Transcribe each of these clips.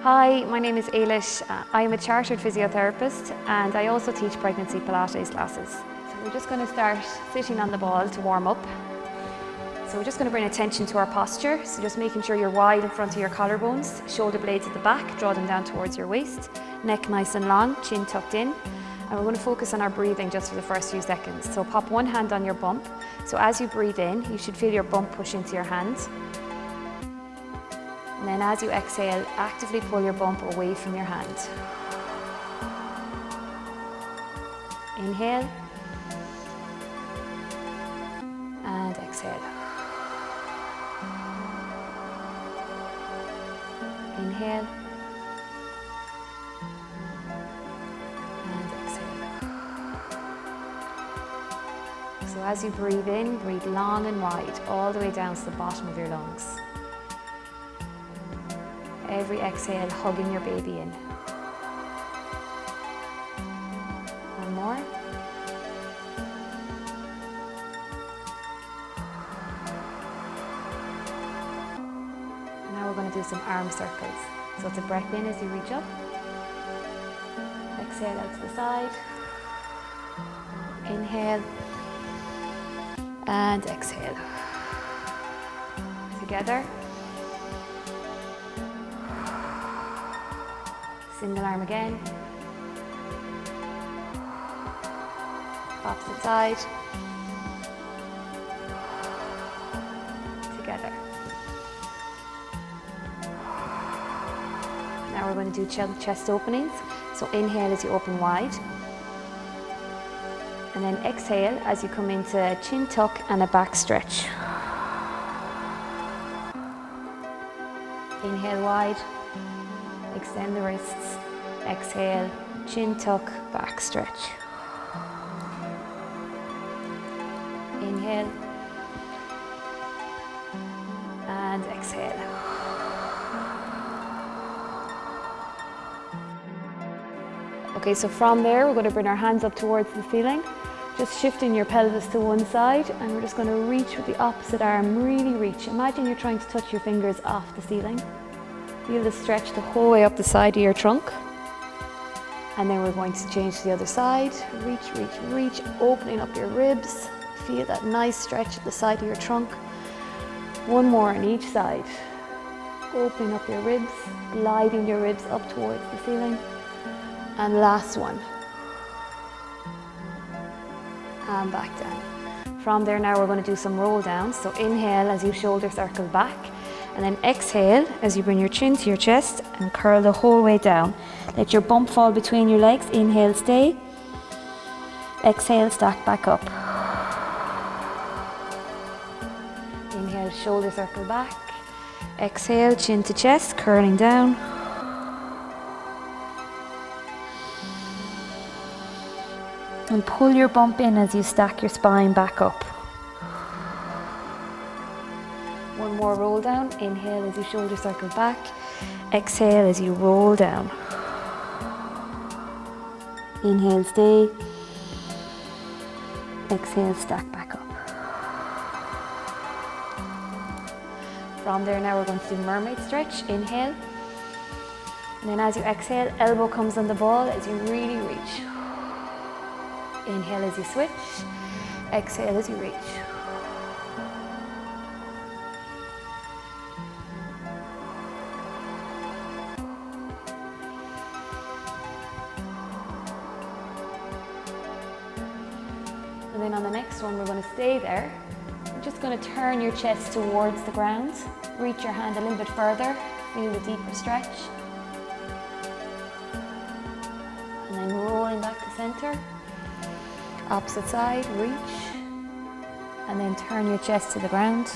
Hi, my name is Ailish. I am a chartered physiotherapist and I also teach pregnancy Pilates classes. So we're just going to start sitting on the ball to warm up. So we're just going to bring attention to our posture. So just making sure you're wide in front of your collarbones, shoulder blades at the back, draw them down towards your waist, neck nice and long, chin tucked in. And we're going to focus on our breathing just for the first few seconds. So pop one hand on your bump. So as you breathe in, you should feel your bump push into your hand. And then as you exhale, actively pull your bump away from your hand. Inhale. And exhale. Inhale. And exhale. So as you breathe in, breathe long and wide, all the way down to the bottom of your lungs. Every exhale, hugging your baby in. One more. Now we're going to do some arm circles. So it's a breath in as you reach up. Exhale out to the side. Inhale. And exhale. Together. Single arm again. Opposite side. Together. Now we're going to do chest openings. So inhale as you open wide. And then exhale as you come into a chin tuck and a back stretch. Inhale wide. Extend the wrists, exhale, chin tuck, back stretch. Inhale, and exhale. Okay, so from there, we're going to bring our hands up towards the ceiling, just shifting your pelvis to one side, and we're just going to reach with the opposite arm, really reach. Imagine you're trying to touch your fingers off the ceiling. Feel the stretch the whole way up the side of your trunk. And then we're going to change to the other side. Reach, reach, reach, opening up your ribs. Feel that nice stretch at the side of your trunk. One more on each side. Opening up your ribs, gliding your ribs up towards the ceiling. And last one. And back down. From there now we're going to do some roll downs. So inhale as you shoulder circle back. And then exhale as you bring your chin to your chest and curl the whole way down. Let your bump fall between your legs. Inhale, stay. Exhale, stack back up. Inhale, shoulder circle back. Exhale, chin to chest, curling down. And pull your bump in as you stack your spine back up. One more roll down. Inhale as you shoulder circle back. Exhale as you roll down. Inhale, stay. Exhale, stack back up. From there now we're going to do mermaid stretch. Inhale. And then as you exhale, elbow comes on the ball as you really reach. Inhale as you switch. Exhale as you reach. And then on the next one, we're going to stay there. We're just going to turn your chest towards the ground. Reach your hand a little bit further. Feel the deeper stretch. And then rolling back to center. Opposite side, reach. And then turn your chest to the ground.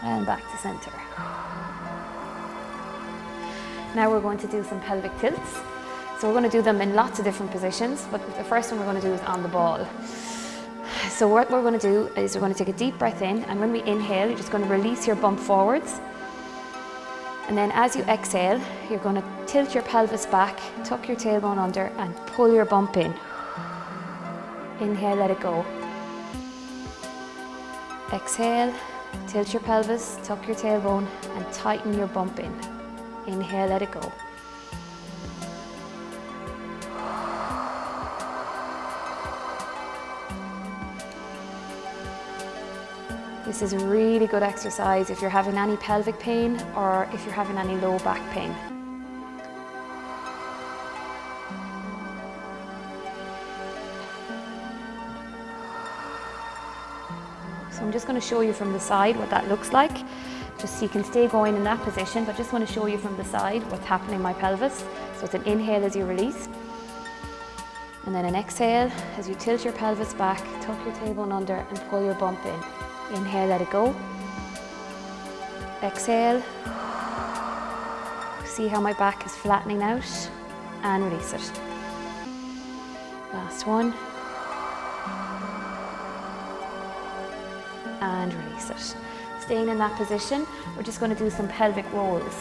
And back to center. Now we're going to do some pelvic tilts. So we're going to do them in lots of different positions, but the first one we're going to do is on the ball. So what we're going to do is we're going to take a deep breath in, and when we inhale, you're just going to release your bump forwards. And then as you exhale, you're going to tilt your pelvis back, tuck your tailbone under, and pull your bump in. Inhale, let it go. Exhale, Tilt your pelvis, tuck your tailbone, and tighten your bump in. Inhale, let it go. This is a really good exercise if you're having any pelvic pain or if you're having any low back pain. So I'm just going to show you from the side what that looks like, just so you can stay going in that position, but just want to show you from the side what's happening in my pelvis. So it's an inhale as you release, and then an exhale as you tilt your pelvis back, tuck your tailbone under and pull your bump in. Inhale, let it go. Exhale. See how my back is flattening out, and release it. Last one. And release it. Staying in that position, we're just going to do some pelvic rolls.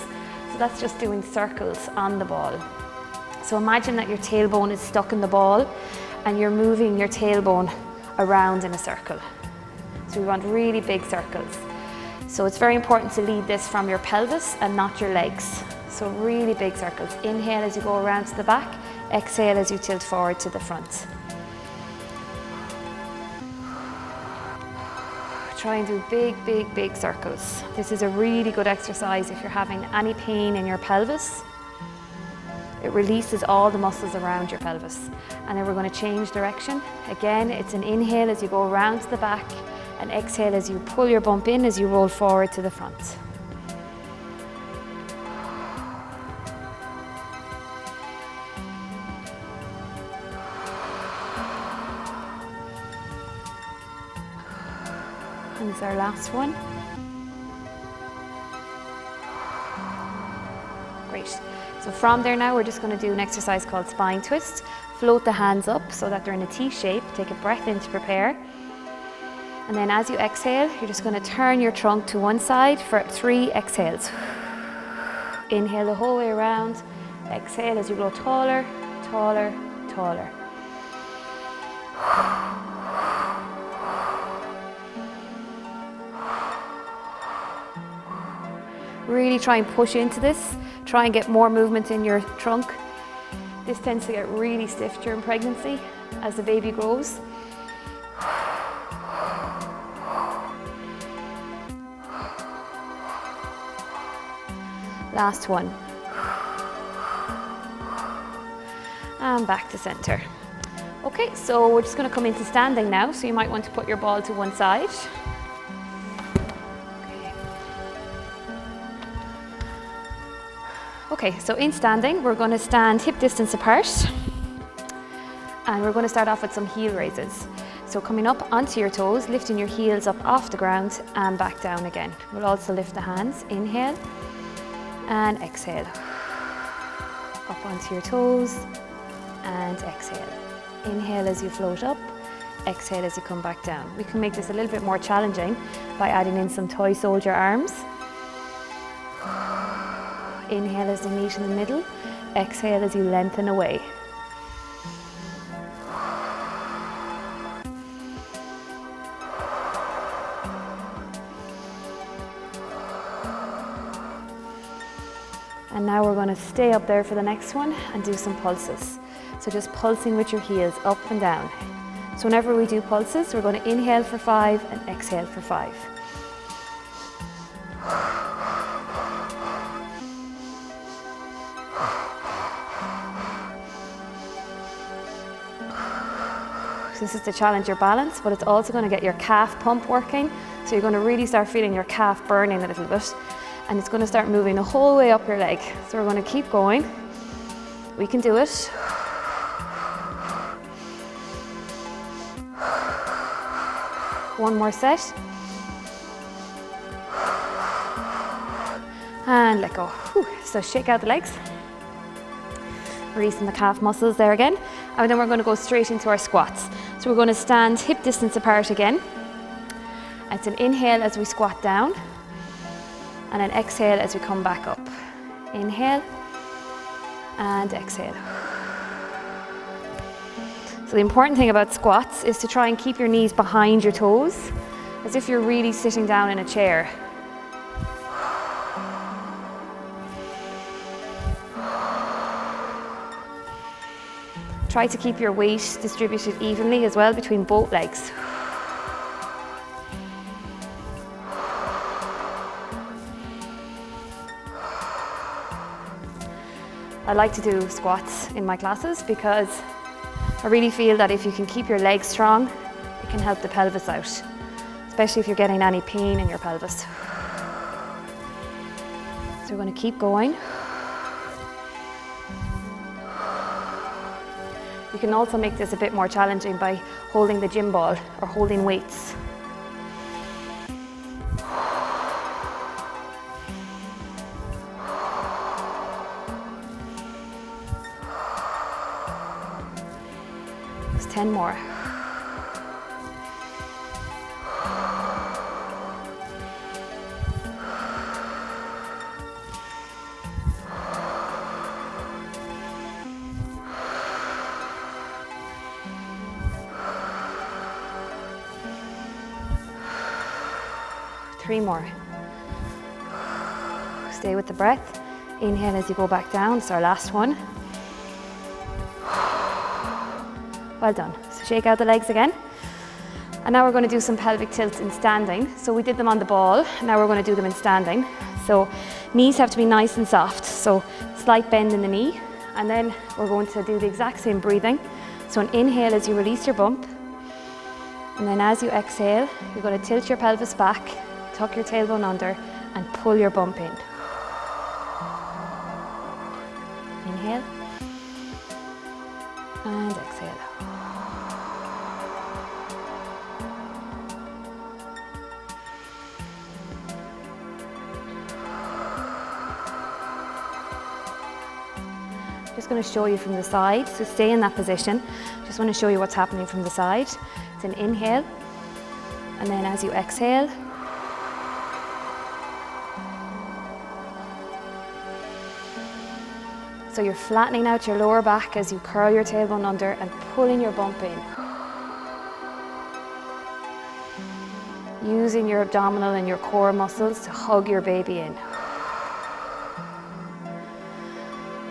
So that's just doing circles on the ball. So imagine that your tailbone is stuck in the ball and you're moving your tailbone around in a circle. So we want really big circles. So it's very important to lead this from your pelvis and not your legs. So really big circles. Inhale as you go around to the back, exhale as you tilt forward to the front. Try and do big, big, big circles. This is a really good exercise if you're having any pain in your pelvis. It releases all the muscles around your pelvis. And then we're going to change direction. Again, it's an inhale as you go around to the back, and exhale as you pull your bump in as you roll forward to the front. And this is our last one. Great. So from there now, we're just going to do an exercise called spine twist. Float the hands up so that they're in a T shape. Take a breath in to prepare. And then as you exhale, you're just going to turn your trunk to one side for 3 exhales. Inhale the whole way around. Exhale as you grow taller, taller, taller. Really try and push into this. Try and get more movement in your trunk. This tends to get really stiff during pregnancy as the baby grows. Last one. And back to center. Okay, so we're just going to come into standing now, so you might want to put your ball to one side. Okay, so in standing, we're going to stand hip distance apart, and we're going to start off with some heel raises. So coming up onto your toes, lifting your heels up off the ground and back down again. We'll also lift the hands, inhale and exhale. Up onto your toes and exhale. Inhale as you float up, exhale as you come back down. We can make this a little bit more challenging by adding in some toy soldier arms. Inhale as you meet in the middle, exhale as you lengthen away. And now we're going to stay up there for the next one and do some pulses. So just pulsing with your heels up and down. So whenever we do pulses, we're going to inhale for 5 and exhale for 5. This is to challenge your balance, but it's also going to get your calf pump working. So you're going to really start feeling your calf burning a little bit, and it's going to start moving the whole way up your leg. So we're going to keep going. We can do it. One more set. And let go. Whew. So shake out the legs. Releasing the calf muscles there again. And then we're going to go straight into our squats. So we're going to stand hip distance apart again. It's an inhale as we squat down, and an exhale as we come back up. Inhale and exhale. So the important thing about squats is to try and keep your knees behind your toes. as if you're really sitting down in a chair. Try to keep your weight distributed evenly as well between both legs. I like to do squats in my classes because I really feel that if you can keep your legs strong, it can help the pelvis out, especially if you're getting any pain in your pelvis. So we're going to keep going. You can also make this a bit more challenging by holding the gym ball or holding weights. Just 10 more. Three more. Stay with the breath. Inhale as you go back down. It's our last one. Well done. So shake out the legs again. And now we're going to do some pelvic tilts in standing. So we did them on the ball. Now we're going to do them in standing. So knees have to be nice and soft. So slight bend in the knee. And then we're going to do the exact same breathing. So an inhale as you release your bump. And then as you exhale, you're going to tilt your pelvis back. Tuck your tailbone under and pull your bump in. Inhale and exhale. Just going to show you from the side, so stay in that position. Just want to show you what's happening from the side. It's an inhale, and then as you exhale, so you're flattening out your lower back as you curl your tailbone under and pulling your bump in. Using your abdominal and your core muscles to hug your baby in.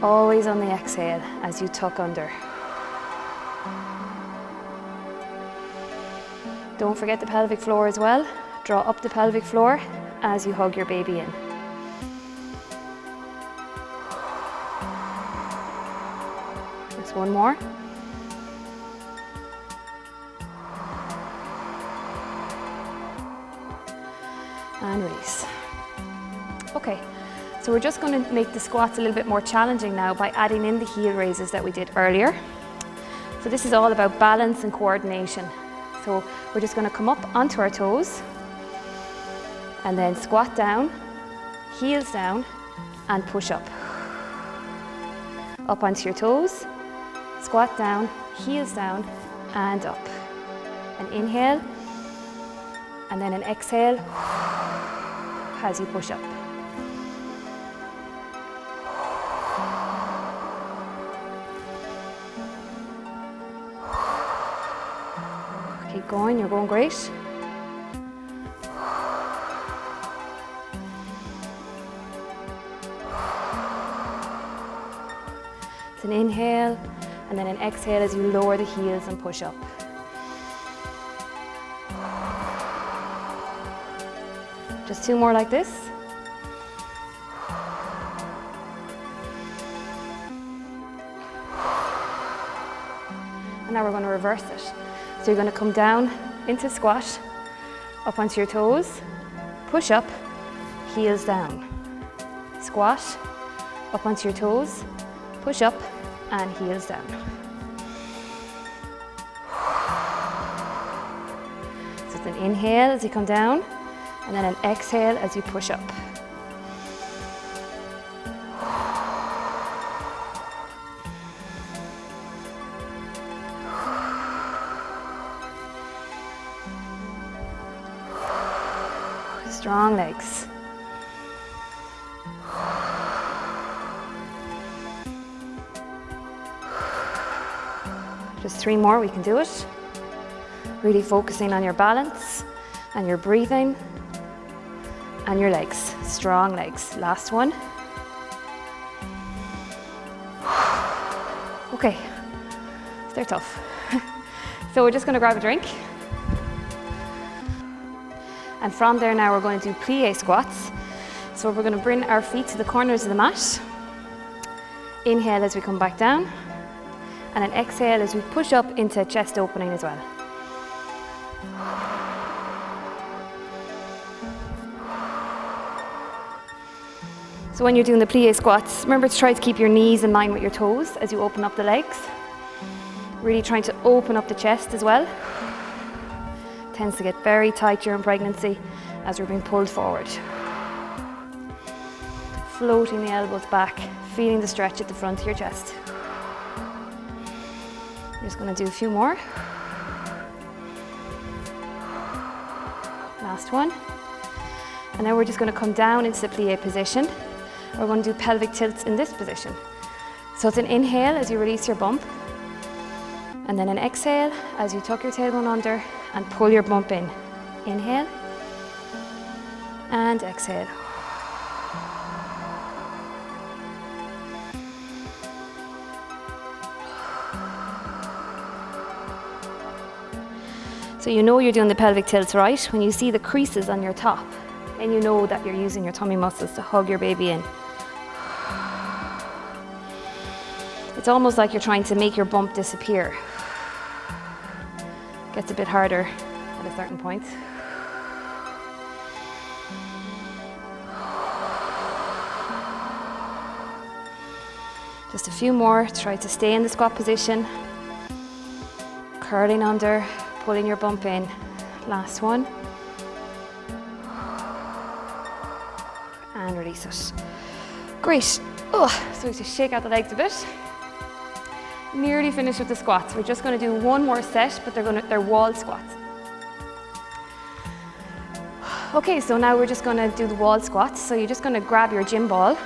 Always on the exhale as you tuck under. Don't forget the pelvic floor as well. Draw up the pelvic floor as you hug your baby in. Just one more. And release. Okay, so we're just going to make the squats a little bit more challenging now by adding in the heel raises that we did earlier. So this is all about balance and coordination. So we're just going to come up onto our toes and then squat down, heels down and push up. Up onto your toes, squat down, heels down and up. An inhale and then an exhale as you push up. Keep going, you're going great. It's an inhale and then an exhale as you lower the heels and push up. Just two more like this. And now we're going to reverse it. So you're going to come down into squat, up onto your toes, push up, heels down. Squat, up onto your toes, push up and heels down. So it's an inhale as you come down and then an exhale as you push up. Strong legs. Just three more, we can do it. Really focusing on your balance. And you're breathing. And your legs, strong legs. Last one. Okay, they're tough. So we're just going to grab a drink. And from there now we're going to do plie squats. So we're going to bring our feet to the corners of the mat. Inhale as we come back down. And then exhale as we push up into chest opening as well. So when you're doing the plie squats, remember to try to keep your knees in line with your toes as you open up the legs. Really trying to open up the chest as well. Tends to get very tight during pregnancy as we're being pulled forward. Floating the elbows back, feeling the stretch at the front of your chest. I'm just going to do a few more. Last one. And now we're just going to come down into the plie position. We're going to do pelvic tilts in this position. So it's an inhale as you release your bump. And then an exhale as you tuck your tailbone under and pull your bump in. Inhale. And exhale. So you know you're doing the pelvic tilts, right? When you see the creases on your top, and you know that you're using your tummy muscles to hug your baby in. It's almost like you're trying to make your bump disappear. Gets a bit harder at a certain point. Just a few more. Try to stay in the squat position. Curling under, pulling your bump in. Last one. And release it. Great. Oh, so we just shake out the legs a bit. Nearly finished with the squats. We're just going to do one more set, but they're wall squats. Okay, so now we're just going to do the wall squats. So you're just going to grab your gym ball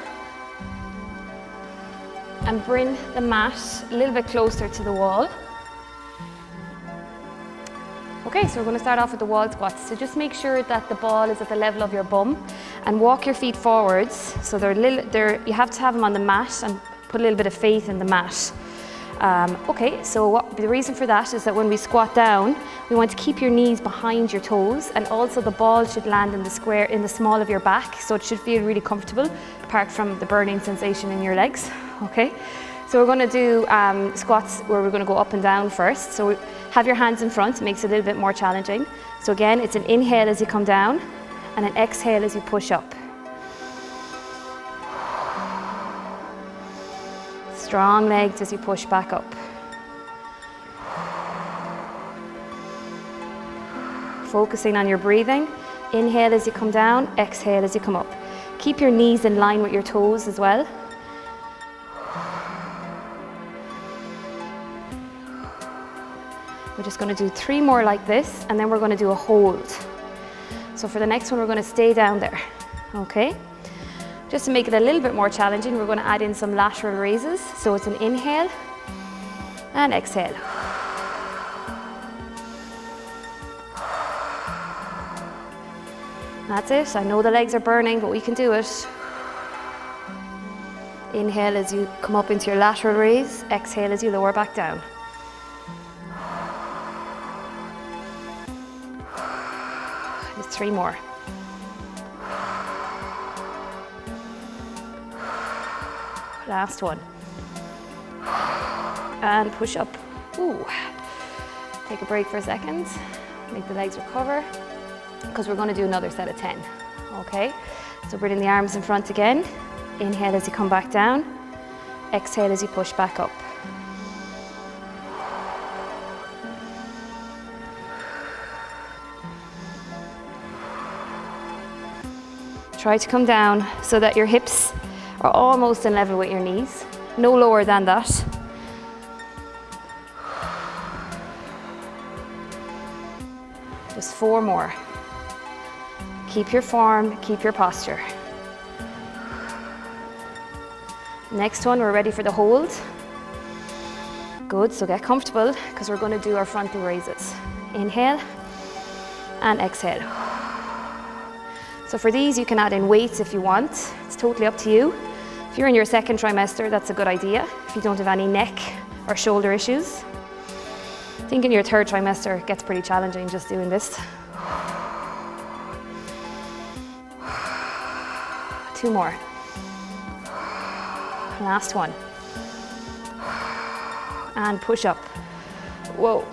and bring the mat a little bit closer to the wall. Okay, so we're going to start off with the wall squats. So just make sure that the ball is at the level of your bum and walk your feet forwards. So you have to have them on the mat and put a little bit of faith in the mat. Okay, so the reason for that is that when we squat down, we want to keep your knees behind your toes, and also the ball should land in the small of your back, so it should feel really comfortable, apart from the burning sensation in your legs. Okay, so we're going to do squats where we're going to go up and down first. So have your hands in front, it makes it a little bit more challenging. So again, it's an inhale as you come down, and an exhale as you push up. Strong legs as you push back up. Focusing on your breathing. Inhale as you come down, exhale as you come up. Keep your knees in line with your toes as well. We're just going to do 3 more like this, and then we're going to do a hold. So for the next one, we're going to stay down there. Okay? Just to make it a little bit more challenging, we're going to add in some lateral raises. So it's an inhale and exhale. That's it. I know the legs are burning, but we can do it. Inhale as you come up into your lateral raise. Exhale as you lower back down. Just 3 more. Last one. And push up. Ooh. Take a break for a second. Make the legs recover, because we're going to do another set of 10. Okay? So bring the arms in front again. Inhale as you come back down. Exhale as you push back up. Try to come down so that your hips are almost in level with your knees, no lower than that. Just 4 more. Keep your form, keep your posture. Next one, we're ready for the hold. Good, so get comfortable, because we're going to do our frontal raises. Inhale and exhale. So for these, you can add in weights if you want. It's totally up to you. If you're in your second trimester, that's a good idea. If you don't have any neck or shoulder issues. I think in your third trimester, it gets pretty challenging just doing this. 2 more. Last one. And push up. Whoa,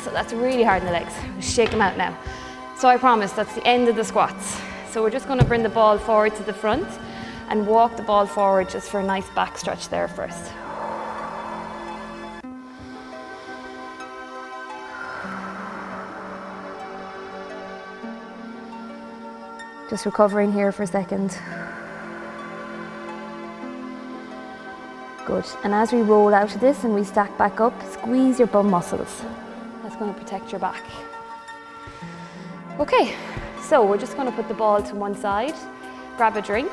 so that's really hard in the legs. Shake them out now. So I promise that's the end of the squats. So we're just going to bring the ball forward to the front and walk the ball forward just for a nice back stretch there first. Just recovering here for a second. Good. And as we roll out of this and we stack back up, squeeze your bum muscles. That's going to protect your back. Okay, so we're just going to put the ball to one side, grab a drink.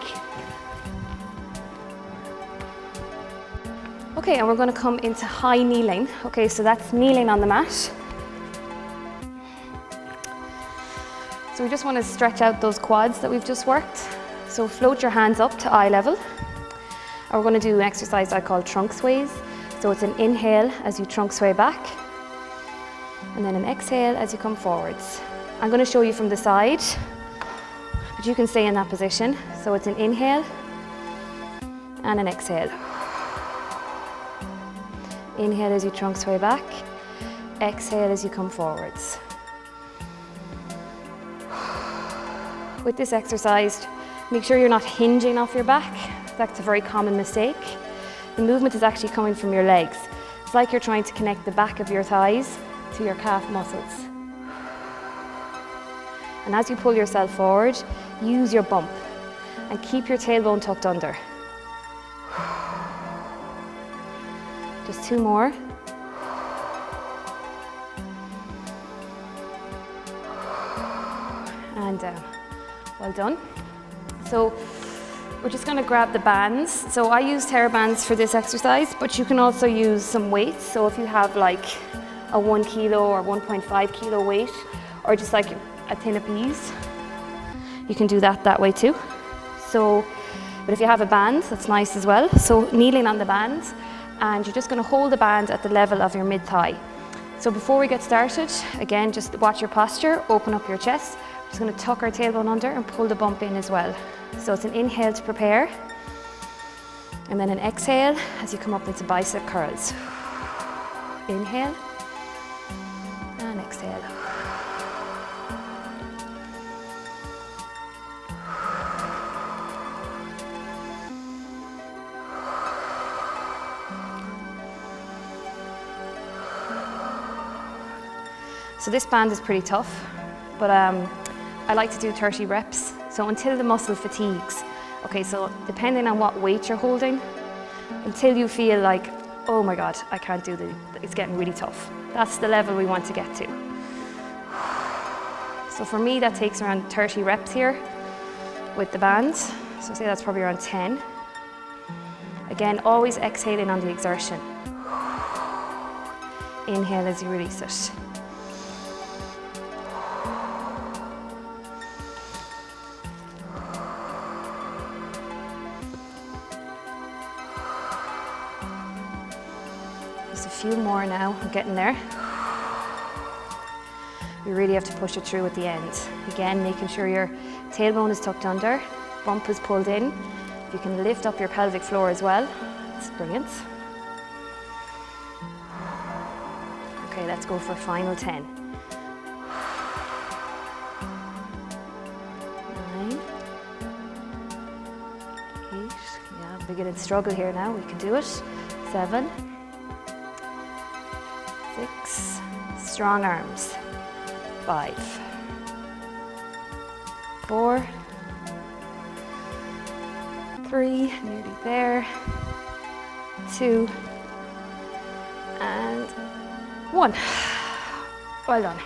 Okay, and we're going to come into high kneeling. Okay, so that's kneeling on the mat. So we just want to stretch out those quads that we've just worked. So float your hands up to eye level. And we're going to do an exercise I call trunk sways. So it's an inhale as you trunk sway back, and then an exhale as you come forwards. I'm going to show you from the side, but you can stay in that position. So it's an inhale and an exhale. Inhale as you trunk sway back, exhale as you come forwards. With this exercise, make sure you're not hinging off your back. That's a very common mistake. The movement is actually coming from your legs. It's like you're trying to connect the back of your thighs to your calf muscles. And as you pull yourself forward, use your bump and keep your tailbone tucked under. Just 2 more. And down. Well done. So we're just going to grab the bands. So I use terra bands for this exercise, but you can also use some weights. So if you have like a 1 kilo or 1.5 kilo weight, or just like a tin of peas, you can do that way too. So, but if you have a band, that's nice as well. So kneeling on the band, and you're just going to hold the band at the level of your mid-thigh. So before we get started, again, just watch your posture, open up your chest. We're just going to tuck our tailbone under and pull the bump in as well. So it's an inhale to prepare, and then an exhale as you come up into bicep curls. Inhale and exhale. So this band is pretty tough, but I like to do 30 reps. So until the muscle fatigues. Okay, so depending on what weight you're holding, until you feel like, oh my God, I can't do it's getting really tough. That's the level we want to get to. So for me, that takes around 30 reps here with the band. So say that's probably around 10. Again, always exhaling on the exertion. Inhale as you release it. Just a few more now, we're getting there. You really have to push it through at the end. Again, making sure your tailbone is tucked under, bump is pulled in. You can lift up your pelvic floor as well. That's brilliant. Okay, let's go for final 10. 9, 8, yeah, beginning to struggle here now, we can do it. 7, 6, strong arms. 5, 4, 3, nearly there, 2, and 1. Well done.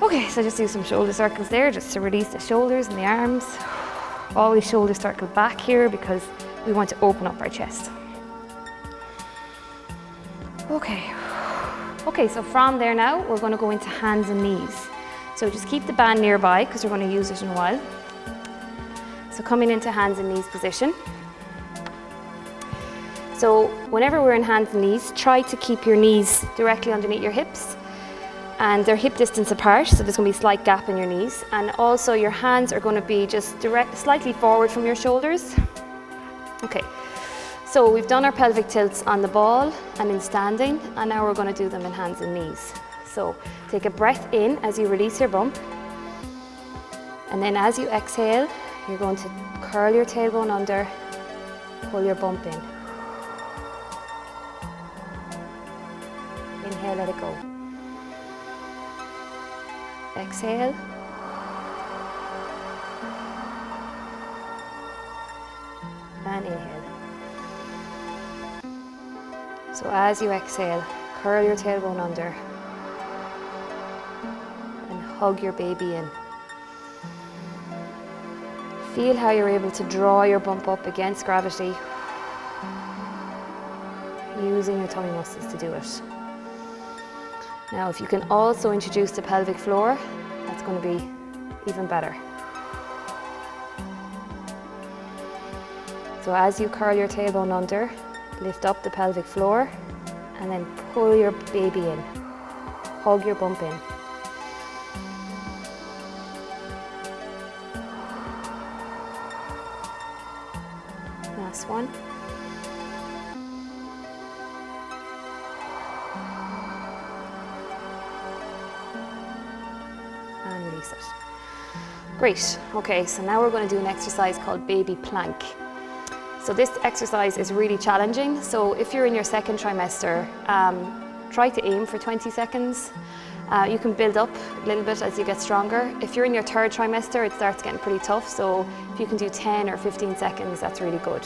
Okay, so just do some shoulder circles there, just to release the shoulders and the arms. Always shoulder circle back here because we want to open up our chest. Okay, so from there now, we're going to go into hands and knees. So just keep the band nearby because we're going to use it in a while. So coming into hands and knees position. So whenever we're in hands and knees, try to keep your knees directly underneath your hips, and they're hip distance apart, so there's going to be a slight gap in your knees, and also your hands are going to be just slightly forward from your shoulders. Okay, so we've done our pelvic tilts on the ball and in standing, and now we're going to do them in hands and knees. So take a breath in as you release your bump, and then as you exhale, you're going to curl your tailbone under, pull your bump in. Inhale, let it go. Exhale. And inhale. So as you exhale, curl your tailbone under and hug your baby in. Feel how you're able to draw your bump up against gravity, using your tummy muscles to do it. Now, if you can also introduce the pelvic floor, that's going to be even better. So as you curl your tailbone under, lift up the pelvic floor and then pull your baby in. Hug your bump in. Last one. And release it. Great. Okay, so now we're going to do an exercise called baby plank. So this exercise is really challenging. So if you're in your second trimester, try to aim for 20 seconds. You can build up a little bit as you get stronger. If you're in your third trimester, it starts getting pretty tough. So if you can do 10 or 15 seconds, that's really good.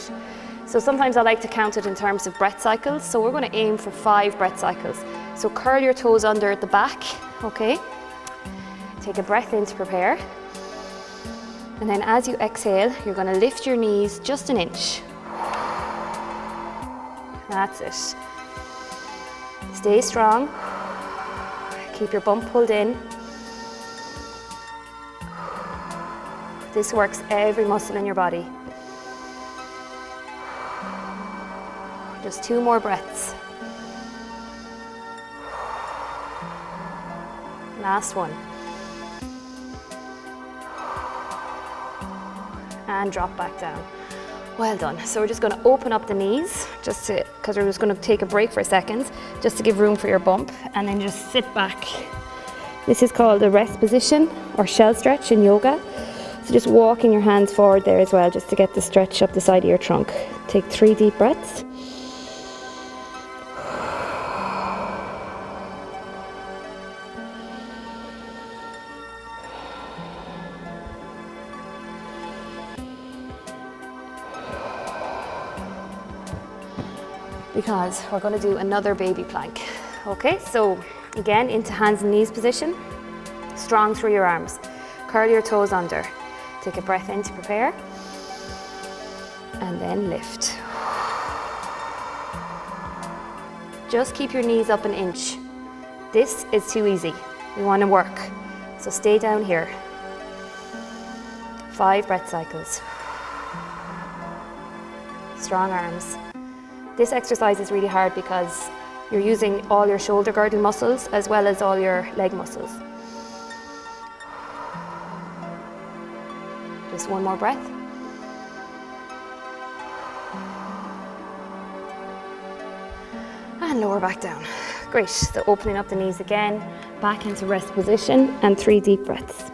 So sometimes I like to count it in terms of breath cycles. So we're going to aim for 5 breath cycles. So curl your toes under at the back, okay? Take a breath in to prepare. And then as you exhale, you're going to lift your knees just an inch. That's it. Stay strong. Keep your bump pulled in. This works every muscle in your body. Just 2 more breaths. Last one. And drop back down. Well done. So we're just going to open up the knees, just to, because we're just going to take a break for a second, just to give room for your bump, and then just sit back. This is called the rest position or shell stretch in yoga. So just walking your hands forward there as well, just to get the stretch up the side of your trunk. Take 3 deep breaths. Because we're going to do another baby plank. Okay, so again, into hands and knees position. Strong through your arms. Curl your toes under. Take a breath in to prepare. And then lift. Just keep your knees up an inch. This is too easy. We want to work. So stay down here. 5 breath cycles. Strong arms. This exercise is really hard because you're using all your shoulder girdle muscles as well as all your leg muscles. Just 1 more breath. And lower back down. Great, so opening up the knees again, back into rest position and 3 deep breaths.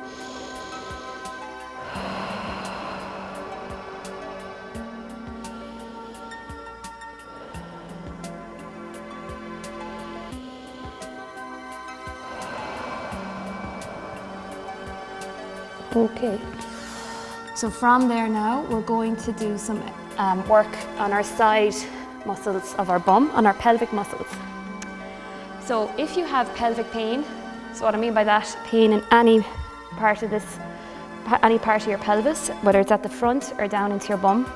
Okay, so from there now, we're going to do some work on our side muscles of our bum, on our pelvic muscles. So if you have pelvic pain, so what I mean by that, pain in any part of your pelvis, whether it's at the front or down into your bum,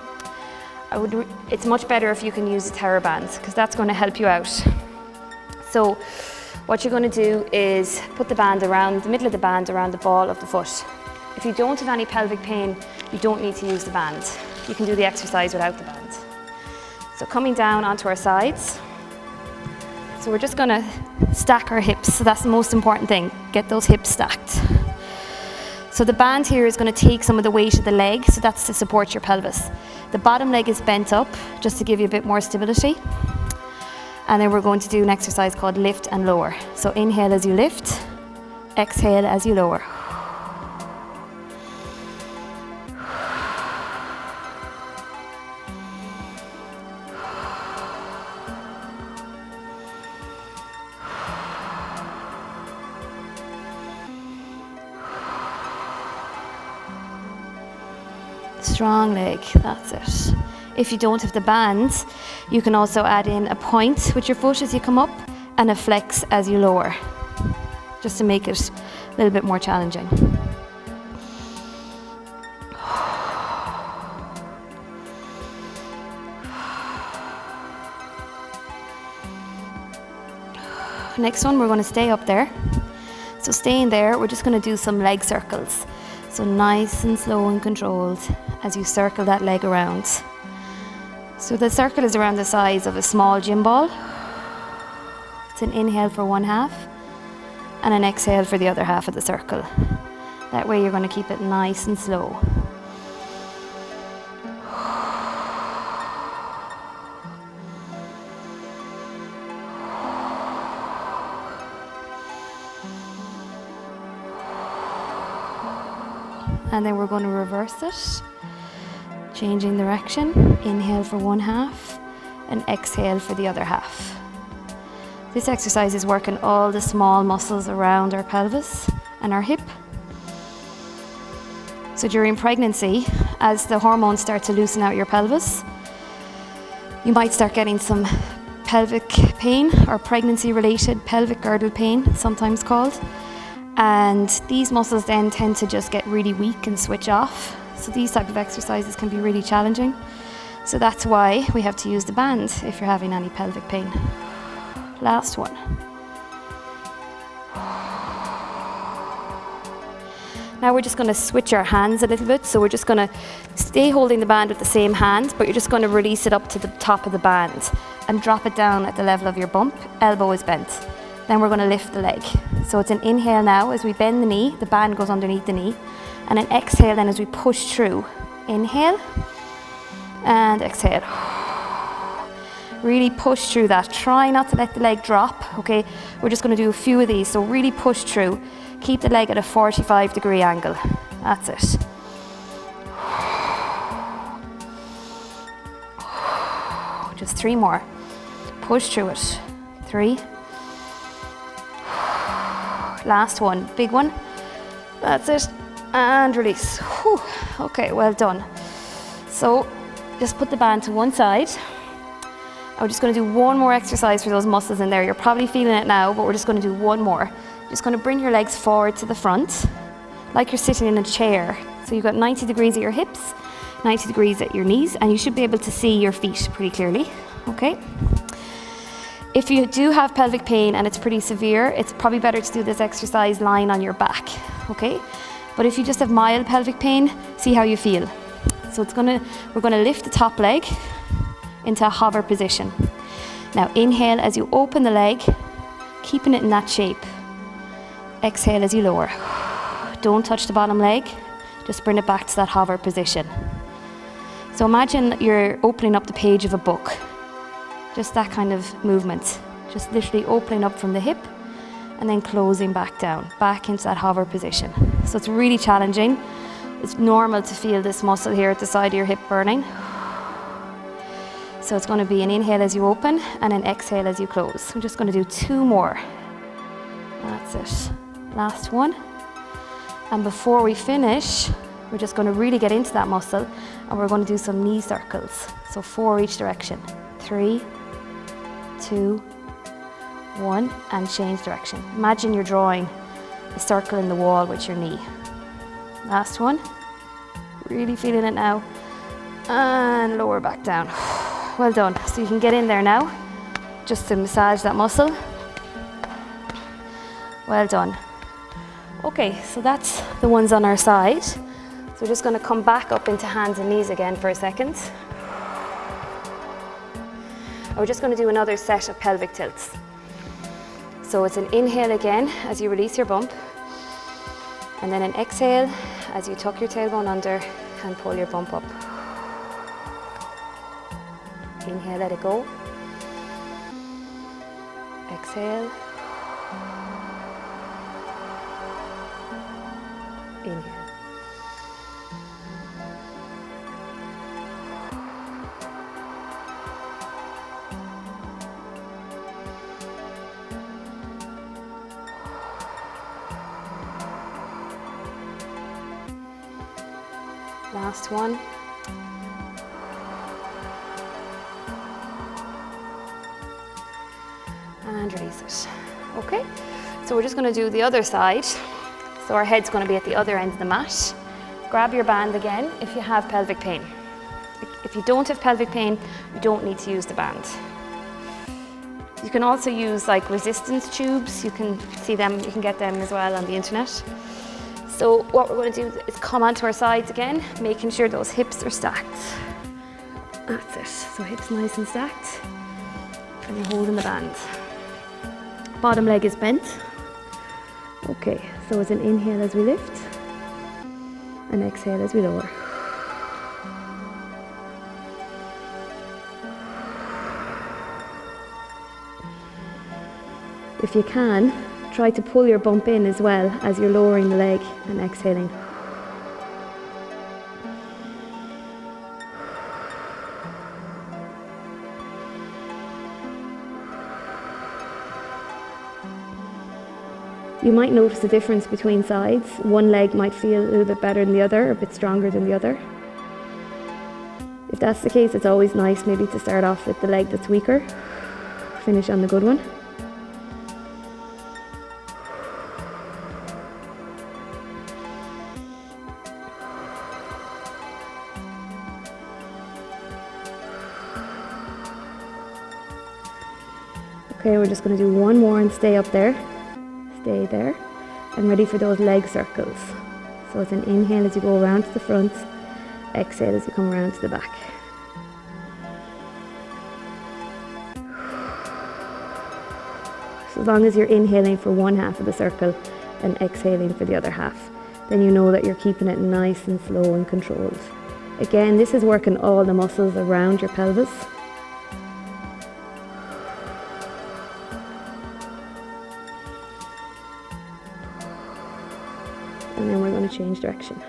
it's much better if you can use a TheraBand because that's going to help you out. So what you're going to do is put the band around the middle of the band around the ball of the foot. If you don't have any pelvic pain, you don't need to use the band. You can do the exercise without the band. So coming down onto our sides. So we're just going to stack our hips. So that's the most important thing. Get those hips stacked. So the band here is going to take some of the weight of the leg, so that's to support your pelvis. The bottom leg is bent up just to give you a bit more stability. And then we're going to do an exercise called lift and lower. So inhale as you lift, exhale as you lower. Strong leg, that's it. If you don't have the band, you can also add in a point with your foot as you come up and a flex as you lower, just to make it a little bit more challenging. Next one, we're going to stay up there. So staying there, we're just going to do some leg circles. So nice and slow and controlled as you circle that leg around. So the circle is around the size of a small gym ball. It's an inhale for one half and an exhale for the other half of the circle. That way you're going to keep it nice and slow. And then we're going to reverse it, changing direction. Inhale for one half and exhale for the other half. This exercise is working all the small muscles around our pelvis and our hip. So during pregnancy, as the hormones start to loosen out your pelvis, you might start getting some pelvic pain or pregnancy-related pelvic girdle pain, it's sometimes called. And these muscles then tend to just get really weak and switch off. So these type of exercises can be really challenging. So that's why we have to use the band if you're having any pelvic pain. Last one. Now we're just going to switch our hands a little bit. So we're just going to stay holding the band with the same hand, but you're just going to release it up to the top of the band and drop it down at the level of your bump. Elbow is bent. Then we're going to lift the leg. So it's an inhale now as we bend the knee, the band goes underneath the knee, and an exhale then as we push through. Inhale and exhale. Really push through that. Try not to let the leg drop, okay? We're just going to do a few of these, so really push through. Keep the leg at a 45-degree angle. That's it. Just 3 more. Push through it. 3. Last one, big one. That's it. And release. Whew. Okay, well done. So just put the band to one side. I'm just going to do one more exercise for those muscles in there. You're probably feeling it now, but we're just going to do one more. Just going to bring your legs forward to the front, like you're sitting in a chair. So you've got 90 degrees at your hips, 90 degrees at your knees, and you should be able to see your feet pretty clearly. Okay. If you do have pelvic pain and it's pretty severe, it's probably better to do this exercise lying on your back, okay? But if you just have mild pelvic pain, see how you feel. So we're gonna lift the top leg into a hover position. Now inhale as you open the leg, keeping it in that shape. Exhale as you lower. Don't touch the bottom leg, just bring it back to that hover position. So imagine you're opening up the page of a book. Just that kind of movement. Just literally opening up from the hip and then closing back down, back into that hover position. So it's really challenging. It's normal to feel this muscle here at the side of your hip burning. So it's going to be an inhale as you open and an exhale as you close. I'm just going to do 2 more. That's it. Last one. And before we finish, we're just going to really get into that muscle and we're going to do some knee circles. So 4 each direction. 3, 2, 1, and change direction. Imagine you're drawing a circle in the wall with your knee. Last one. Really feeling it now. And lower back down. Well done. So you can get in there now, just to massage that muscle. Well done. Okay, so that's the ones on our side. So we're just going to come back up into hands and knees again for a second. And we're just going to do another set of pelvic tilts. So it's an inhale again as you release your bump, and then an exhale as you tuck your tailbone under and pull your bump up. Inhale, let it go. Exhale. Inhale. Last one. And release it. Okay, so we're just going to do the other side. So our head's going to be at the other end of the mat. Grab your band again if you have pelvic pain. If you don't have pelvic pain, you don't need to use the band. You can also use like resistance tubes. You can see them, you can get them as well on the internet. So what we're going to do is come onto our sides again, making sure those hips are stacked. That's it. So hips nice and stacked. And you're holding the band. Bottom leg is bent. Okay, so it's an inhale as we lift, and exhale as we lower. If you can, try to pull your bump in as well as you're lowering the leg and exhaling. You might notice a difference between sides. One leg might feel a little bit better than the other, a bit stronger than the other. If that's the case, it's always nice maybe to start off with the leg that's weaker, finish on the good one. Okay, we're just going to do one more and stay up there. Stay there and ready for those leg circles. So it's an inhale as you go around to the front, exhale as you come around to the back. So as long as you're inhaling for one half of the circle and exhaling for the other half, then you know that you're keeping it nice and slow and controlled. Again, this is working all the muscles around your pelvis. And then we're going to change direction.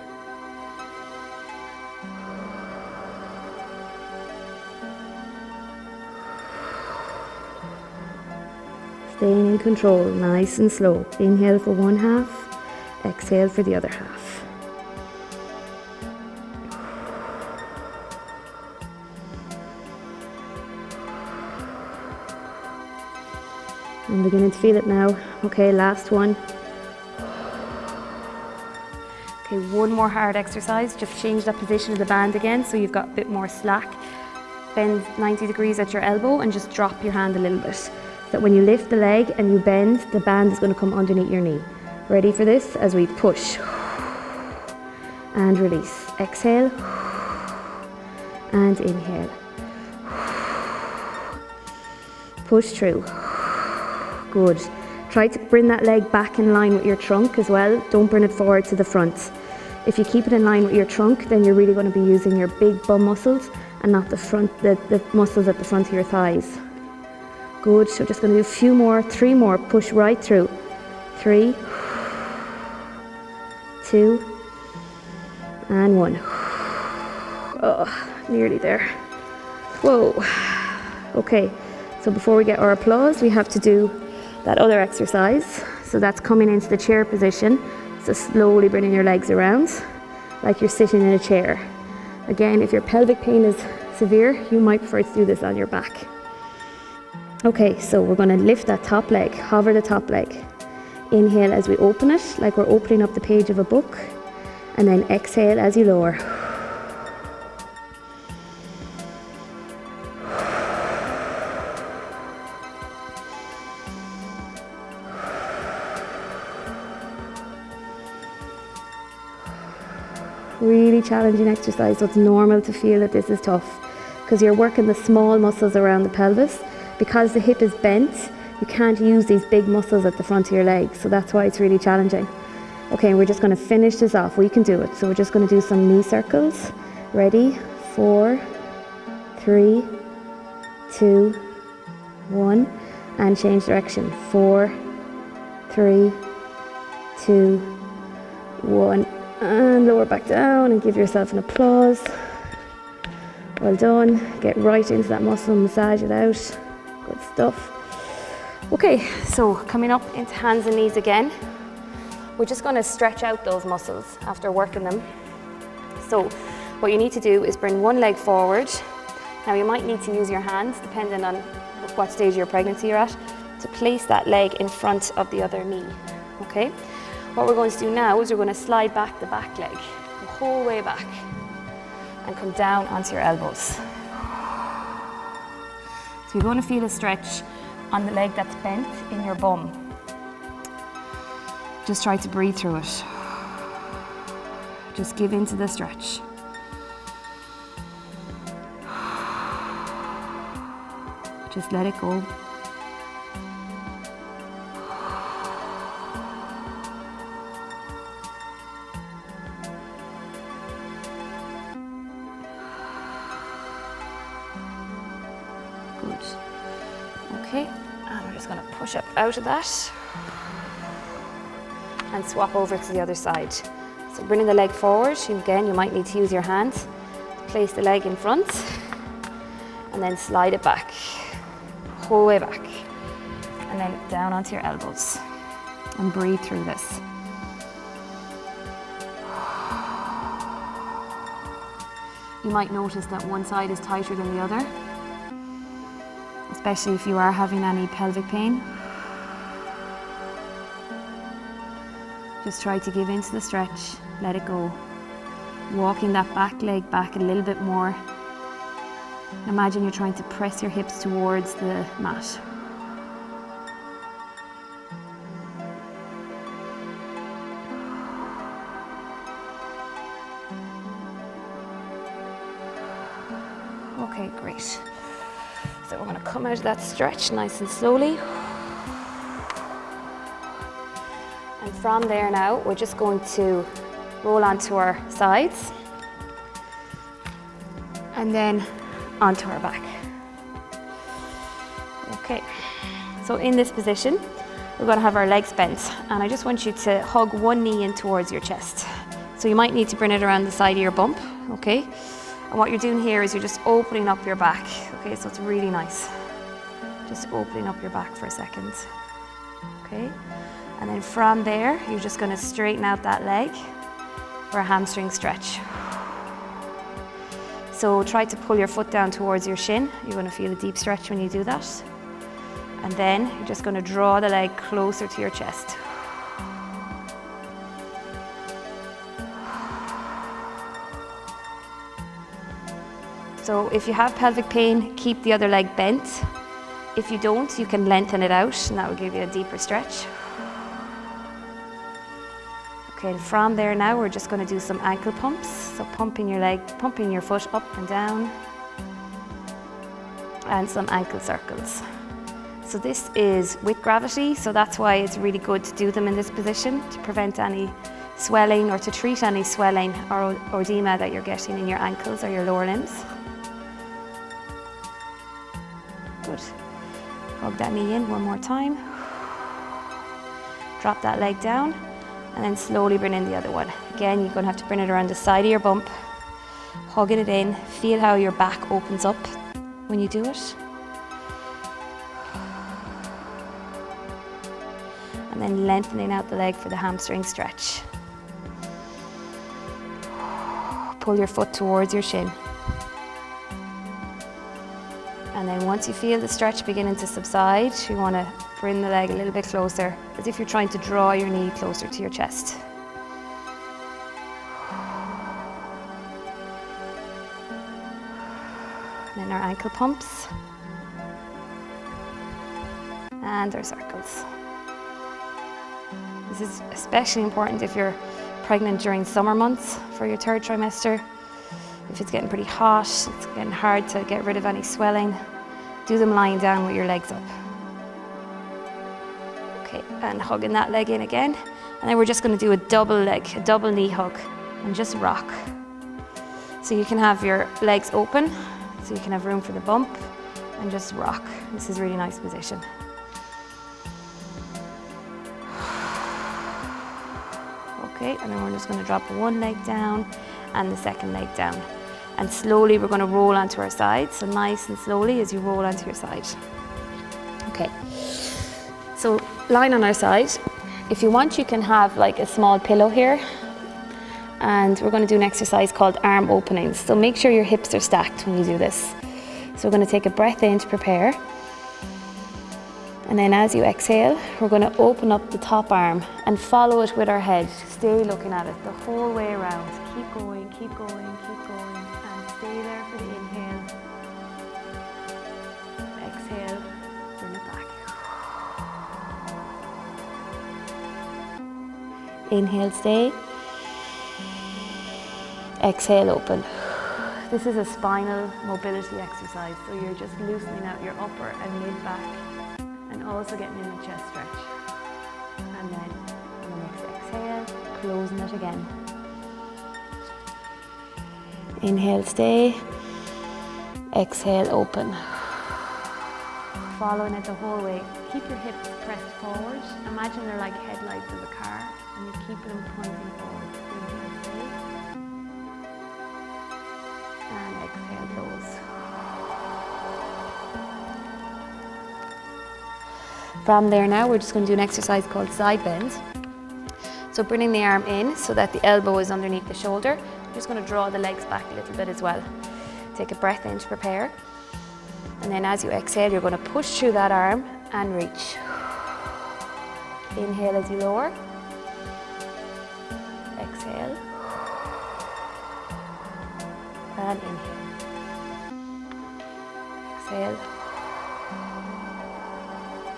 Staying in control, nice and slow. Inhale for one half, exhale for the other half. I'm beginning to feel it now. Okay, last one. Okay, one more hard exercise. Just change that position of the band again so you've got a bit more slack. Bend 90 degrees at your elbow and just drop your hand a little bit. So that when you lift the leg and you bend, the band is going to come underneath your knee. Ready for this? As we push and release. Exhale and inhale. Push through. Good. Try to bring that leg back in line with your trunk as well. Don't bring it forward to the front. If you keep it in line with your trunk, then you're really going to be using your big bum muscles and not the front, the muscles at the front of your thighs. Good. So just going to do a few more, 3 more. Push right through. 3, 2, and 1. Oh, nearly there. Whoa. Okay. So before we get our applause, we have to do that other exercise. So that's coming into the chair position. So slowly bringing your legs around like you're sitting in a chair. Again, if your pelvic pain is severe, you might prefer to do this on your back. Okay, so we're going to lift that top leg, hover the top leg. Inhale as we open it, like we're opening up the page of a book. And then exhale as you lower. Really challenging exercise, so it's normal to feel that this is tough because you're working the small muscles around the pelvis. Because the hip is bent, you can't use these big muscles at the front of your legs, so that's why it's really challenging. Okay, we're just going to finish this off. We can do it. So we're just going to do some knee circles. Ready? 4, 3, 2, 1, and change direction. 4, 3, 2, 1, and lower back down and give yourself an applause. Well done. Get right into that muscle, massage it out. Good stuff. Okay, so coming up into hands and knees again. We're just going to stretch out those muscles after working them. So what you need to do is bring one leg forward. Now you might need to use your hands, depending on what stage of your pregnancy you're at, to place that leg in front of the other knee. Okay? What we're going to do now is we're going to slide back the back leg, the whole way back, and come down onto your elbows. So you're going to feel a stretch on the leg that's bent in your bum. Just try to breathe through it. Just give into the stretch. Just let it go. Good. Okay, and we're just going to push up out of that and swap over to the other side. So bringing the leg forward, again you might need to use your hands to place the leg in front and then slide it back, whole way back, and then down onto your elbows and breathe through this. You might notice that one side is tighter than the other, especially if you are having any pelvic pain. Just try to give into the stretch, let it go. Walking that back leg back a little bit more. Imagine you're trying to press your hips towards the mat. Okay, great. So we're going to come out of that stretch nice and slowly. And from there now, we're just going to roll onto our sides and then onto our back. Okay, so in this position, we're going to have our legs bent, and I just want you to hug one knee in towards your chest. So you might need to bring it around the side of your bump, okay? And what you're doing here is you're just opening up your back, okay? So it's really nice. Just opening up your back for a second, okay? And then from there, you're just going to straighten out that leg for a hamstring stretch. So try to pull your foot down towards your shin. You're going to feel a deep stretch when you do that. And then you're just going to draw the leg closer to your chest. So if you have pelvic pain, keep the other leg bent. If you don't, you can lengthen it out, and that will give you a deeper stretch. Okay, and from there now, we're just going to do some ankle pumps. So pumping your foot up and down, and some ankle circles. So this is with gravity, so that's why it's really good to do them in this position to prevent any swelling or to treat any swelling or edema that you're getting in your ankles or your lower limbs. Good. Hug that knee in one more time. Drop that leg down. And then slowly bring in the other one. Again, you're going to have to bring it around the side of your bump, hugging it in. Feel how your back opens up when you do it. And then lengthening out the leg for the hamstring stretch. Pull your foot towards your shin. And then once you feel the stretch beginning to subside, you want to bring the leg a little bit closer, as if you're trying to draw your knee closer to your chest. And then our ankle pumps. And our circles. This is especially important if you're pregnant during summer months for your 3rd trimester. If it's getting pretty hot, it's getting hard to get rid of any swelling, do them lying down with your legs up. Okay, and hugging that leg in again. And then we're just going to do a double knee hug, and just rock. So you can have your legs open, so you can have room for the bump, and just rock. This is a really nice position. Okay, and then we're just going to drop one leg down and the second leg down. And slowly we're going to roll onto our side. So nice and slowly as you roll onto your side. Okay, so lying on our side. If you want, you can have like a small pillow here. And we're going to do an exercise called arm openings. So make sure your hips are stacked when you do this. So we're going to take a breath in to prepare. And then as you exhale, we're going to open up the top arm and follow it with our head. Stay looking at it the whole way around. Keep going, keep going, keep going. And stay there for the inhale. Exhale, bring it back. Inhale, stay. Exhale, open. This is a spinal mobility exercise, so you're just loosening out your upper and mid back, and also getting in the chest stretch. And then on the next exhale, closing it again. Inhale, stay. Exhale, open. Following it the whole way. Keep your hips pressed forward. Imagine they're like headlights of a car, and you keep them pointing forward. Inhale, stay. And exhale, close. From there now, we're just going to do an exercise called side bend. So bringing the arm in so that the elbow is underneath the shoulder. I'm just going to draw the legs back a little bit as well. Take a breath in to prepare. And then as you exhale, you're going to push through that arm and reach. Inhale as you lower. Exhale. And inhale. Exhale.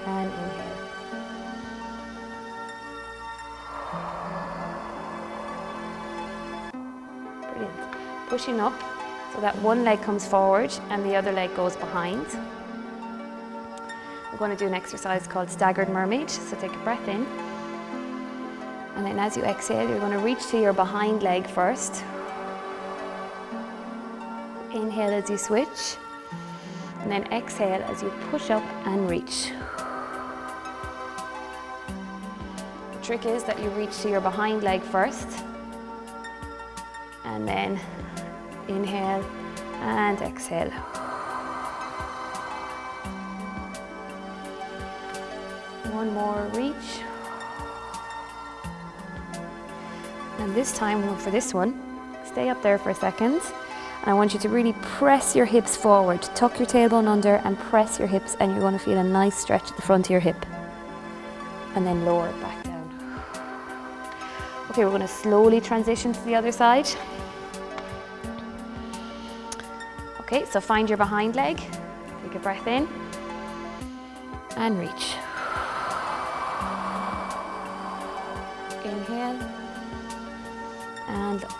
And inhale. Brilliant. Pushing up so that one leg comes forward and the other leg goes behind. We're going to do an exercise called Staggered Mermaid. So take a breath in. And then as you exhale, you're going to reach to your behind leg first. Inhale as you switch, and then exhale as you push up and reach. The trick is that you reach to your behind leg first, and then inhale and exhale. One more reach. And this time, for this one, stay up there for a second. And I want you to really press your hips forward. Tuck your tailbone under and press your hips, and you're going to feel a nice stretch at the front of your hip. And then lower it back down. Okay, we're going to slowly transition to the other side. Okay, so find your behind leg. Take a breath in. And reach. Inhale. And up.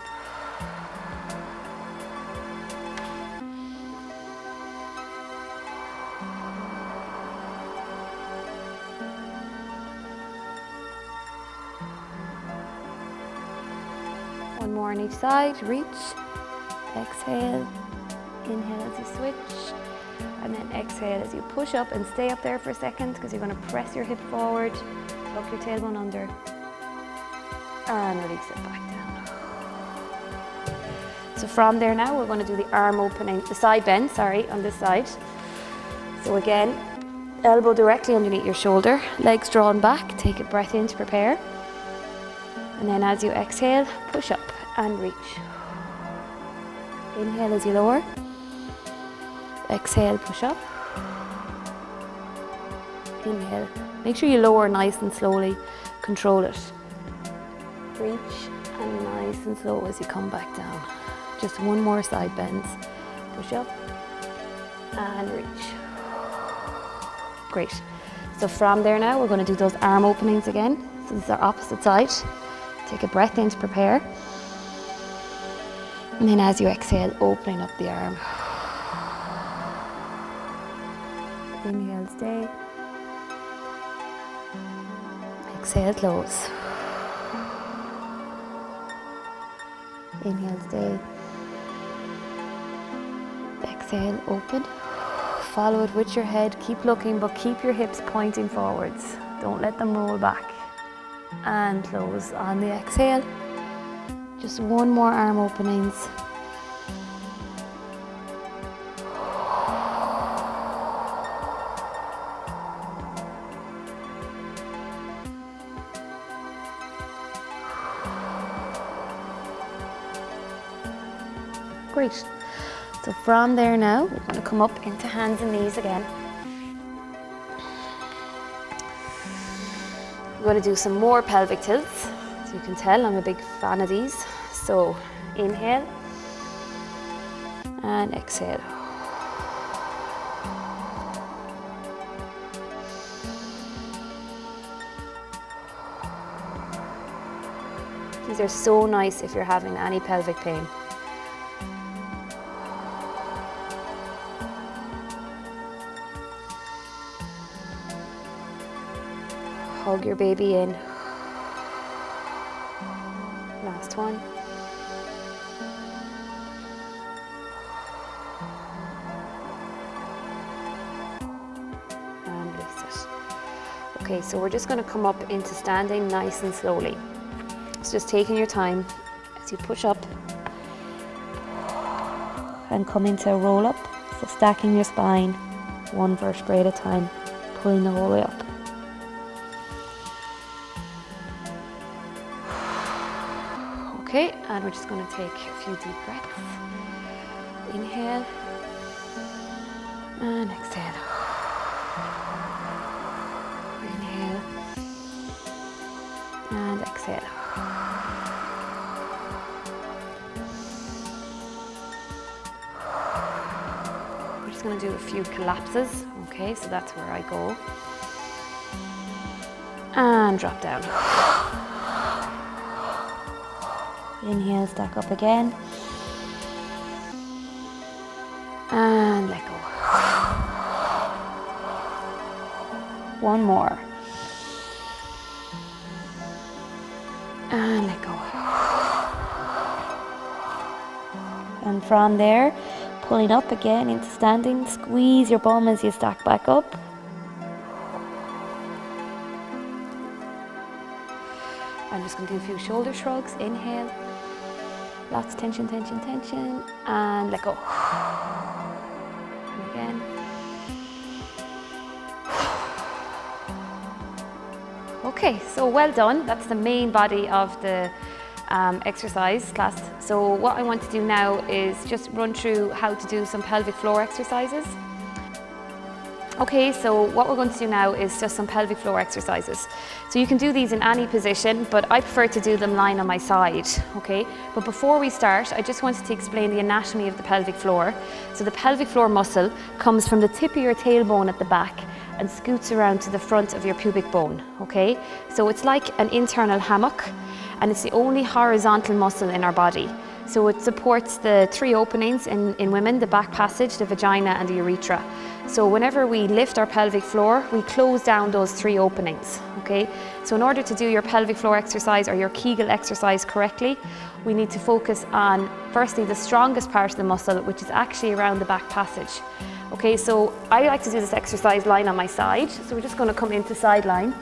One more on each side, reach, exhale, inhale as you switch, and then exhale as you push up and stay up there for a second because you're going to press your hip forward, tuck your tailbone under, and release it back down. So from there now, we're going to do the arm opening, the side bend, on this side. So again, elbow directly underneath your shoulder, legs drawn back, take a breath in to prepare. And then as you exhale, push up and reach. Inhale as you lower. Exhale, push up. Inhale. Make sure you lower nice and slowly. Control it. Reach and nice and slow as you come back down. Just one more side bend. Push up and reach. Great. So from there now, we're going to do those arm openings again. So this is our opposite side. Take a breath in to prepare. And then as you exhale, opening up the arm. Inhale, stay. Exhale, close. Inhale, stay. Exhale, open. Follow it with your head. Keep looking, but keep your hips pointing forwards. Don't let them roll back. And close on the exhale. Just one more arm openings. Great. So from there now, we're going to come up into hands and knees again. We're going to do some more pelvic tilts. As you can tell, I'm a big fan of these. So inhale and exhale. These are so nice if you're having any pelvic pain. Hug your baby in. Last one. And release it. Okay, so we're just going to come up into standing nice and slowly. So just taking your time as you push up and come into a roll up. So stacking your spine, one vertebrae at a time, pulling the whole way up. Okay, and we're just going to take a few deep breaths. Inhale and exhale. Inhale and exhale. We're just going to do a few collapses. Okay, so that's where I go. And drop down. Inhale, stack up again. And let go. One more. And let go. And from there, pulling up again into standing, squeeze your bum as you stack back up. I'm just going to do a few shoulder shrugs. Inhale. Lots of tension, tension, tension. And let go. And again. Okay, so well done. That's the main body of the exercise class. So what I want to do now is just run through how to do some pelvic floor exercises. Okay, so what we're going to do now is just some pelvic floor exercises. So you can do these in any position, but I prefer to do them lying on my side, okay? But before we start, I just wanted to explain the anatomy of the pelvic floor. So the pelvic floor muscle comes from the tip of your tailbone at the back and scoots around to the front of your pubic bone, okay? So it's like an internal hammock, and it's the only horizontal muscle in our body. So it supports the three openings in women, the back passage, the vagina and the urethra. So whenever we lift our pelvic floor, we close down those three openings, okay? So in order to do your pelvic floor exercise or your Kegel exercise correctly, we need to focus on, firstly, the strongest part of the muscle, which is actually around the back passage. Okay, so I like to do this exercise lying on my side. So we're just going to come into side line.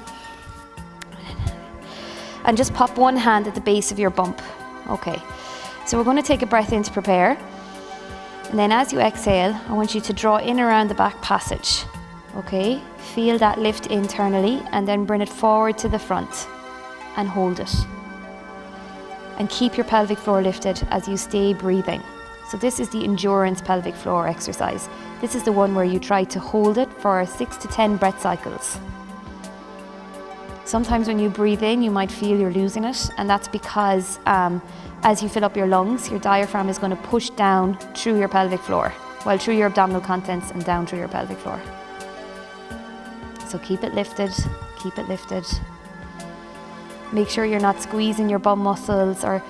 And just pop one hand at the base of your bump. Okay, so we're going to take a breath in to prepare. And then as you exhale, I want you to draw in around the back passage. Okay, feel that lift internally and then bring it forward to the front and hold it. And keep your pelvic floor lifted as you stay breathing. So this is the endurance pelvic floor exercise. This is the one where you try to hold it for 6 to 10 breath cycles. Sometimes when you breathe in, you might feel you're losing it, and that's because as you fill up your lungs, your diaphragm is going to push down through your pelvic floor, well, through your abdominal contents and down through your pelvic floor. So keep it lifted, keep it lifted. Make sure you're not squeezing your bum muscles or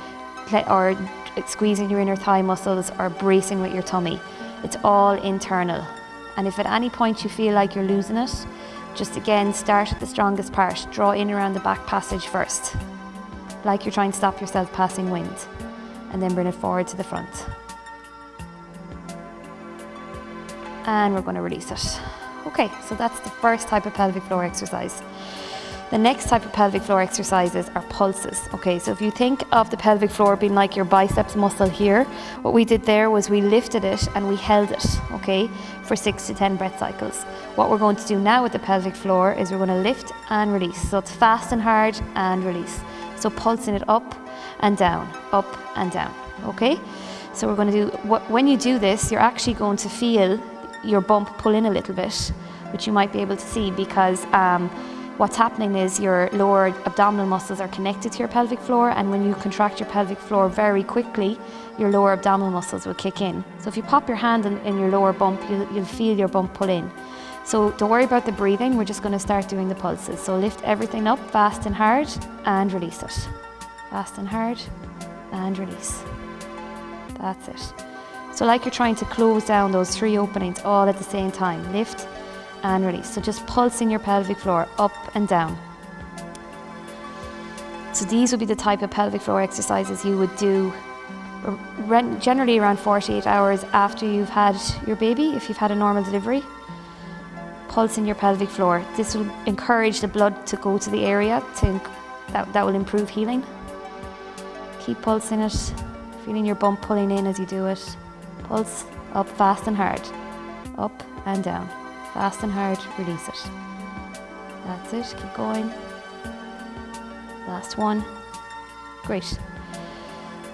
squeezing your inner thigh muscles or bracing with your tummy. It's all internal. And if at any point you feel like you're losing it, just again start at the strongest part. Draw in around the back passage first, like you're trying to stop yourself passing wind, and then bring it forward to the front. And we're going to release it. Okay, so that's the first type of pelvic floor exercise. The next type of pelvic floor exercises are pulses. Okay, so if you think of the pelvic floor being like your biceps muscle here, what we did there was we lifted it and we held it, okay, for 6 to 10 breath cycles. What we're going to do now with the pelvic floor is we're going to lift and release. So it's fast and hard and release. So pulsing it up and down, okay? So we're going to do, when you do this, you're actually going to feel your bump pull in a little bit, which you might be able to see because what's happening is your lower abdominal muscles are connected to your pelvic floor, and when you contract your pelvic floor very quickly, your lower abdominal muscles will kick in. So if you pop your hand in your lower bump, you'll feel your bump pull in. So don't worry about the breathing, we're just going to start doing the pulses. So lift everything up, fast and hard, and release it. Fast and hard, and release. That's it. So like you're trying to close down those 3 openings all at the same time. Lift and release. So just pulsing your pelvic floor up and down. So these would be the type of pelvic floor exercises you would do generally around 48 hours after you've had your baby, if you've had a normal delivery. Pulsing your pelvic floor. This will encourage the blood to go to the area, that will improve healing. Keep pulsing it, feeling your bump pulling in as you do it. Pulse up fast and hard, up and down. Fast and hard, release it. That's it, keep going. Last one. Great.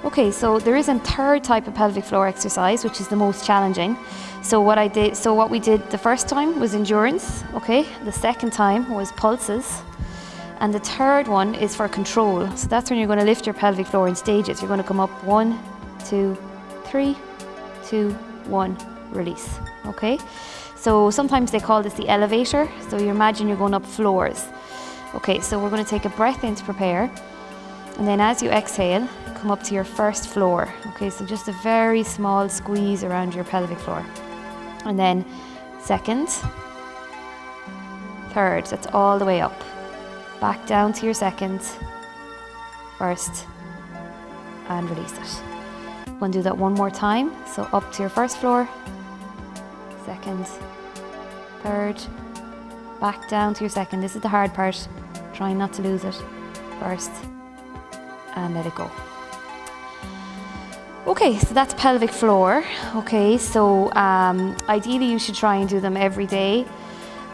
Okay, so there is a third type of pelvic floor exercise, which is the most challenging. So what we did the first time was endurance, okay? The second time was pulses. And the third one is for control. So that's when you're going to lift your pelvic floor in stages. You're going to come up 1, 2, 3, 2, 1, release, okay? So sometimes they call this the elevator. So you imagine you're going up floors. Okay, so we're going to take a breath in to prepare. And then as you exhale, come up to your first floor. Okay, so just a very small squeeze around your pelvic floor. And then second, third, that's all the way up. Back down to your second, first, and release it. I'm going to do that one more time. So up to your first floor, second, third, back down to your second. This is the hard part. Trying not to lose it. First, and let it go. Okay, so that's pelvic floor. Okay, so ideally you should try and do them every day.